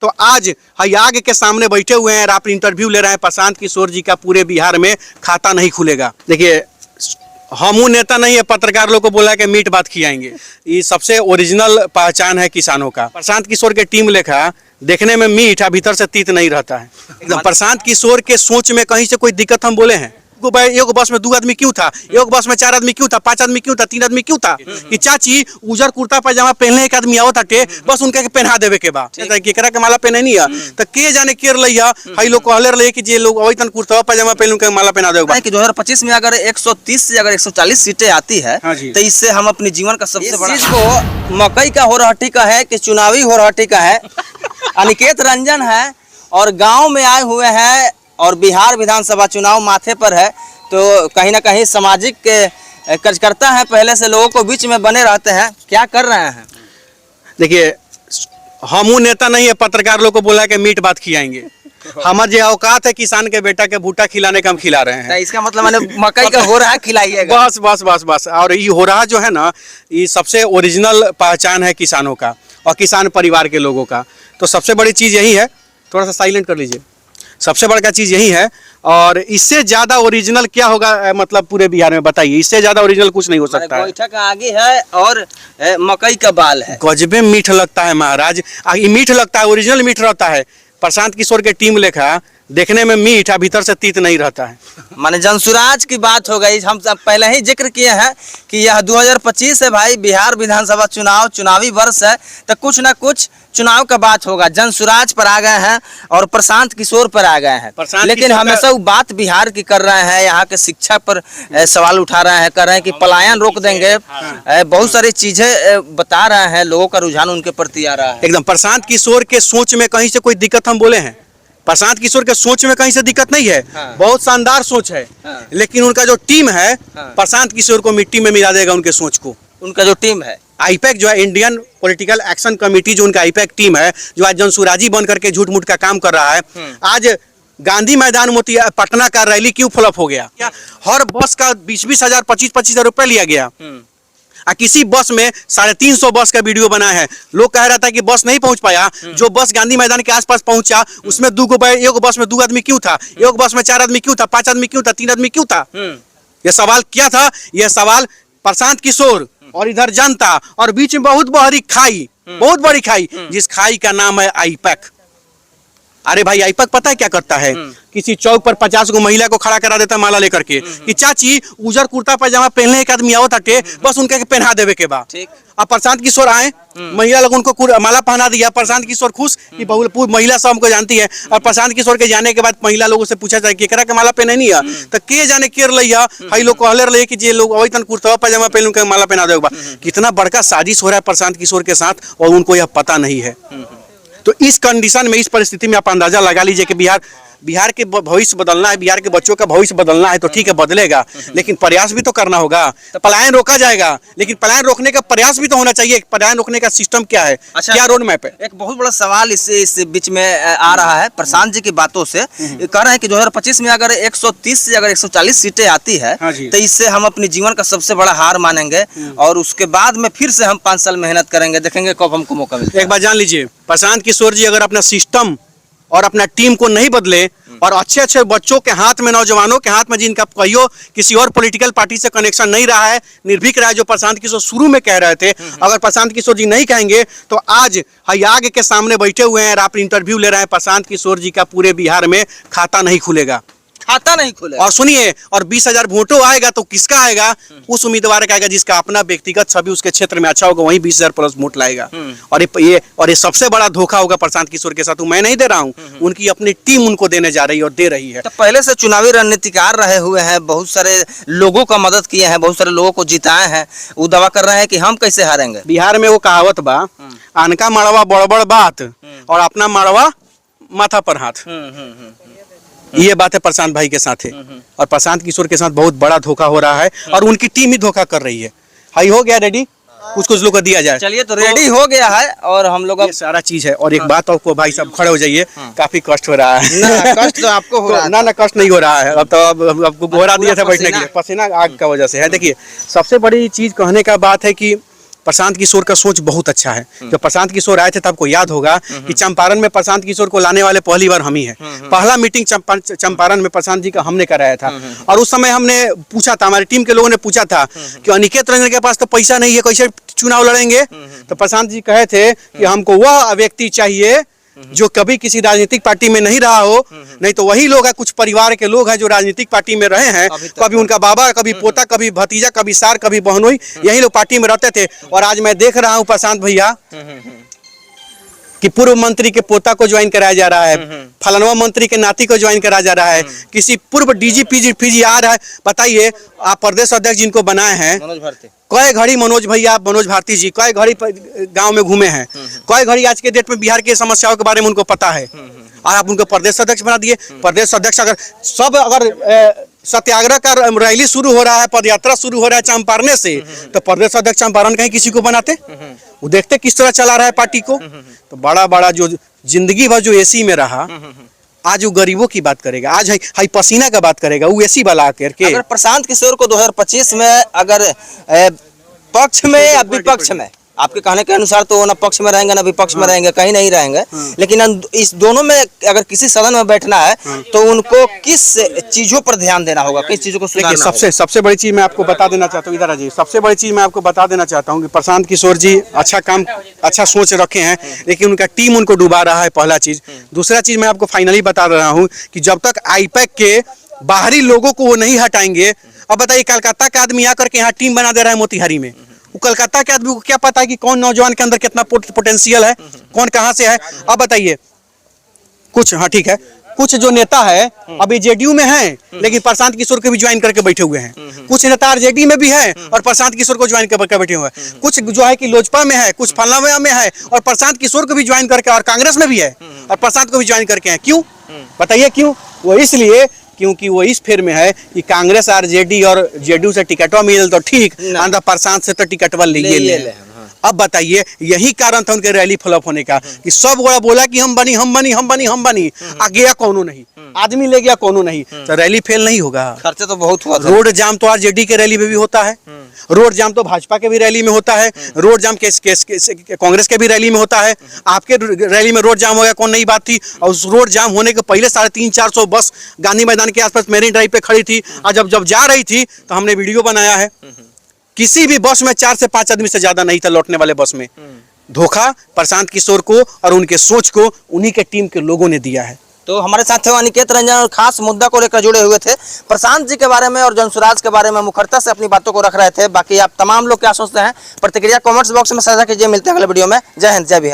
तो आज आग के सामने बैठे हुए हैं और आप इंटरव्यू ले रहे हैं। प्रशांत किशोर जी का पूरे बिहार में खाता नहीं खुलेगा। देखिए, हम नेता नहीं है, पत्रकार लोग को बोला कि मीट बात खिलाएंगे। ये सबसे ओरिजिनल पहचान है किसानों का। प्रशांत किशोर के टीम लेखा देखने में मीठ है, भीतर से तीत नहीं रहता है एकदम। प्रशांत किशोर के सोच में कहीं से कोई दिक्कत हम बोले हैं? एक बस में 2 आदमी क्यों था? एक बस में 4 आदमी क्यों था? 5 आदमी क्यों था? 3 आदमी क्यों था? कि चाची उजर कुर्ता पैजामा पहनले एक आदमी आवत हटे, बस उनके के पहना देवे के बा केकरा के माला पहने नहीं है तो के जाने केर लइया। हई लोग कहले रहे कि जे लोग अवैतन कुर्ता पैजामा पहन के माला पहना देवे कि 2025 में अगर 130 से अगर 140 सीटें आती है तो इससे हम अपने जीवन का सबसे बड़ा को मकई का होरहट्टी का है कि चुनावी होरहट्टी का है। अनिकेत रंजन है और गाँव में आए हुए हैं और बिहार विधानसभा चुनाव माथे पर है, तो कहीं ना कहीं सामाजिक कार्यकर्ता है, पहले से लोगों को बीच में बने रहते हैं। क्या कर रहे हैं? देखिए, हम नेता नहीं है, पत्रकार लोग को बोला कि मीट बात खिलाएंगे। हमारे जो औकात है किसान के बेटा के भूटा खिलाने का हम खिला रहे हैं। इसका मतलब मैंने मकई का हो रहा है खिलाइएगा। बस बस बस बस। और ये हो रहा जो है ना, ये सबसे ओरिजिनल पहचान है किसानों का और किसान परिवार के लोगों का। तो सबसे बड़ी चीज़ यही है। थोड़ा सा साइलेंट कर लीजिए। सबसे बड़ा चीज़ यही है। और इससे ज़्यादा ओरिजिनल क्या होगा मतलब पूरे बिहार में? बताइए, इससे ज़्यादा ओरिजिनल कुछ नहीं हो सकता है। गोईठा का आगे है और मकई का बाल है। गजबे मीठ लगता है महाराज। ये मीठ लगता है, ओरिजिनल मीठ रहता है। प्रशांत किशोर के टीम लेखा देखने में मीठ है, भीतर से तीत नहीं रहता है। माने जनसुराज की बात हो गई। हम सब पहले ही जिक्र किए हैं कि यह 2025 है भाई, बिहार विधानसभा चुनावी वर्ष है, तो कुछ ना कुछ चुनाव का बात होगा। जनसुराज पर आ गए हैं और प्रशांत किशोर पर आ गए हैं, लेकिन हमेशा वो बात बिहार की कर रहे हैं। यहाँ के शिक्षा पर सवाल उठा रहे हैं, कर रहे हैं कि पलायन रोक देंगे। बहुत सारी चीजें बता रहे हैं, लोगों का रुझान उनके प्रति आ रहा है एकदम। प्रशांत किशोर के सोच में कहीं से कोई दिक्कत हम बोले हैं? प्रशांत किशोर के सोच में कहीं से दिक्कत नहीं है। बहुत शानदार सोच है। लेकिन उनका जो टीम है प्रशांत किशोर को मिट्टी में मिला देगा उनके सोच को। उनका जो टीम है आईपैक जो है, इंडियन पॉलिटिकल एक्शन कमेटी, जो उनका आईपैक टीम है, जो आज जनसुराजी बन करके झूठ मूठ का काम कर रहा है। आज गांधी मैदान मोती पटना का रैली क्यों फ्लॉप हो गया? हर बस का 20-20 हजार 25-25 हजार रुपये लिया गया। किसी बस में 350 बस का वीडियो बना है। लोग कह रहा था कि बस नहीं पहुंच पाया। जो बस गांधी मैदान के आसपास पहुंचा उसमें एक बस में 2 आदमी क्यों था? एक बस में 4 आदमी क्यों था? 5 आदमी क्यों था? 3 आदमी क्यों था? यह सवाल क्या था? यह सवाल प्रशांत किशोर और इधर जनता और बीच में बहुत बड़ी खाई, बहुत बड़ी खाई, जिस खाई का नाम है आईपैक। अरे भाई, आईपैक पता है क्या करता है? किसी चौक पर 50 को महिला को खड़ा करा देता माला लेकर के कि चाची उजर कुर्ता पैजामा पहनले एक आदमी आवत हटे, बस उनके पहना देवे के बाद। अब प्रशांत किशोर आए, महिला लोग उनको माला पहना दिया। प्रशांत किशोर खुश कि महिला सब हमको जानती है। और प्रशांत किशोर के जाने के बाद महिला लोगों से पूछा जाए केकरा के माला पहने नहीं है तो के जाने केर लइया। हई लोग कहले रहे कि जे लोग अवैतन कुर्ता पैजामा पहन के माला पहना देवे। कितना बड़का साजिश हो रहा है प्रशांत किशोर के साथ और उनको यह पता नहीं है। तो इस कंडीशन में, इस परिस्थिति में आप अंदाजा लगा लीजिए कि बिहार के भविष्य बदलना है, बिहार के बच्चों का भविष्य बदलना है तो ठीक है, बदलेगा, लेकिन प्रयास भी तो करना होगा। तो पलायन रोका जाएगा, लेकिन पलायन रोकने का प्रयास भी तो होना चाहिए। पलायन रोकने का सिस्टम क्या है? अच्छा, क्या रोड मैप है? एक बहुत बड़ा सवाल इस बीच में आ रहा है प्रशांत जी की बातों से। कह रहे हैं कि 2025 में अगर 130 से अगर 140 सीटें आती है तो इससे हम अपने जीवन का सबसे बड़ा हार मानेंगे और उसके बाद में फिर से हम 5 साल मेहनत करेंगे, देखेंगे कब हमको मौका मिलता है। एक बार जान लीजिए, प्रशांत किशोर जी अगर अपना सिस्टम और अपना टीम को नहीं बदले और अच्छे अच्छे बच्चों के हाथ में, नौजवानों के हाथ में, जिनका कहियो किसी और पॉलिटिकल पार्टी से कनेक्शन नहीं रहा है, निर्भीक रहा है, जो प्रशांत किशोर शुरू में कह रहे थे, अगर प्रशांत किशोर जी नहीं कहेंगे तो आज आग के सामने बैठे हुए हैं और आप इंटरव्यू ले रहे हैं। प्रशांत किशोर जी का पूरे बिहार में खाता नहीं खुलेगा। खाता नहीं खुलेगा। और सुनिए, और 20,000 वोटों आएगा तो किसका आएगा? उस उम्मीदवार का आएगा जिसका अपना व्यक्तिगत छवि उसके क्षेत्र में अच्छा होगा, वही 20,000 प्लस वोट लाएगा। और ये सबसे बड़ा धोखा होगा प्रशांत किशोर के साथ। मैं नहीं दे रहा हूँ, उनकी अपनी टीम उनको देने जा रही है और दे रही है। तो पहले से चुनावी रणनीतिकार रहे हुए हैं, बहुत सारे लोगों का मदद किए हैं, बहुत सारे लोगों को जिताए हैं, वो दावा कर रहे हैं कि हम कैसे हारेंगे। बिहार में वो कहावत बा, आनका मड़वा बड़ बात और अपना मड़वा माथा पर हाथ। ये बात है प्रशांत भाई के साथ है और प्रशांत किशोर के साथ बहुत बड़ा धोखा हो रहा है और उनकी टीम ही धोखा कर रही है। हाई हो गया रेडी, कुछ लोग को दिया जाए। चलिए, तो रेडी हो गया है और हम लोग सारा चीज है। और एक बात आपको भाई साहब, खड़े हो जाइए, काफी कष्ट हो रहा है। ना कष्ट तो आपको हो रहा है। ना कष्ट नहीं हो रहा है। अब तो आपको गोरा दिया था बैठने के लिए, पसीना आग का वजह से है। देखिए, सबसे बड़ी चीज कहने का बात है कि प्रशांत किशोर का सोच बहुत अच्छा है। जब प्रशांत किशोर आए थे तब आपको याद होगा कि चंपारण में प्रशांत किशोर को लाने वाले पहली बार हम ही है। पहला मीटिंग चंपारण में प्रशांत जी का हमने कराया था और उस समय हमने पूछा था, हमारी टीम के लोगों ने पूछा था कि अनिकेत रंजन के पास तो पैसा नहीं है, कैसे चुनाव लड़ेंगे। तो प्रशांत जी कहे थे कि हमको वह व्यक्ति चाहिए जो कभी किसी राजनीतिक पार्टी में नहीं रहा हो, नहीं तो वही लोग हैं, कुछ परिवार के लोग हैं जो राजनीतिक पार्टी में रहे हैं, कभी उनका बाबा, कभी पोता, कभी भतीजा, कभी सार, कभी बहनोई, यही लोग पार्टी में रहते थे। और आज मैं देख रहा हूं प्रशांत भैया कि पूर्व मंत्री के पोता को ज्वाइन कराया जा रहा है, फलानवा मंत्री के नाती को ज्वाइन कराया जा रहा है, किसी पूर्व डीजीपी आ रहा है। बताइए आप प्रदेश अध्यक्ष जिनको बनाए हैं, कई घड़ी मनोज भारती जी कई घड़ी गांव में घूमे हैं, कई घड़ी आज के डेट में बिहार की समस्याओं के बारे में उनको पता है, और आप उनको प्रदेश अध्यक्ष बना दिए। प्रदेश अध्यक्ष अगर सत्याग्रह का रैली शुरू हो रहा है, पदयात्रा शुरू हो रहा है चंपारण से, तो प्रदेश अध्यक्ष चंपारण कहीं किसी को बनाते? वो देखते किस तरह चला रहा है पार्टी को। तो बड़ा बड़ा जो जिंदगी भर जो एसी में रहा, आज वो गरीबों की बात करेगा, आज हाई पसीना का बात करेगा, वो एसी वाला करके। अगर प्रशांत किशोर को 2025 में अगर पक्ष में या विपक्ष में, आपके कहने के अनुसार तो ना पक्ष में रहेंगे ना विपक्ष में रहेंगे, कहीं नहीं रहेंगे, लेकिन इस दोनों में अगर किसी सदन में बैठना है तो उनको किस चीजों पर ध्यान देना होगा, किस चीजों को सुधारना होगा? सबसे बड़ी चीज मैं आपको बता देना चाहता हूँ, इधर जी, सबसे बड़ी चीज मैं आपको बता देना चाहता हूँ कि प्रशांत किशोर जी अच्छा सोच रखे हैं, लेकिन उनका टीम उनको डुबा रहा है, पहला चीज। दूसरा चीज मैं आपको फाइनली बता रहा हूँ कि जब तक आईपैक के बाहरी लोगों को वो नहीं हटाएंगे। अब बताइए, कलकत्ता का आदमी आकर के यहाँ टीम बना दे रहा है मोतिहारी में, कलकत्ता के आदमी को क्या पता है कि कौन नौजवान के अंदर कितना पोटेंशियल है, कौन कहां से है। अब बताइए कुछ, हाँ ठीक है, कुछ जो नेता है अभी जेडीयू में हैं, लेकिन प्रशांत किशोर को भी ज्वाइन करके बैठे हुए हैं। कुछ नेता आरजेडी में भी हैं और प्रशांत किशोर को ज्वाइन करके बैठे हुए हैं। कुछ जो है कि लोजपा में है, कुछ फलनावा में है और प्रशांत किशोर को भी ज्वाइन करके, और कांग्रेस में भी है और प्रशांत को भी ज्वाइन करके हैं। क्यों बताइए क्यों? वो इसलिए क्योंकि वो इस फेर में है कि कांग्रेस आरजेडी और जेडीयू से टिकटवा मिल तो ठीक, अंदर प्रशांत से तो टिकटवा ले। अब बताइए, यही कारण था उनके रैली फ्लॉप होने का कि सब बड़ा बोला कि हम बनी, आ गया कोनो नहीं, आदमी ले गया कोनो नहीं, तो रैली फेल नहीं होगा। खर्चे तो बहुत हुआ था। रोड जाम तो आरजेडी के रैली में भी होता है, रोड जाम तो भाजपा के भी रैली में होता है, रोड जाम कांग्रेस के भी रैली में होता है। आपके रैली में रोड जाम हो गया, कौन नई बात थी? और उस रोड जाम होने के पहले 350-400 बस गांधी मैदान के आसपास मेरीन ड्राइव पे खड़ी थी, और जब जा रही थी तो हमने वीडियो बनाया है। किसी भी बस में 4 से 5 आदमी से ज्यादा नहीं था लौटने वाले बस में। धोखा प्रशांत किशोर को और उनके सोच को उन्हीं के टीम के लोगों ने दिया है। तो हमारे साथ थे अनिकेत रंजन और खास मुद्दा को लेकर जुड़े हुए थे, प्रशांत जी के बारे में और जनसुराज के बारे में मुखरता से अपनी बातों को रख रहे थे। बाकी आप तमाम लोग क्या सोचते हैं, प्रतिक्रिया कमेंट्स बॉक्स में साझा कीजिए। मिलते हैं अगले वीडियो में। जय हिंद, जय बिहार।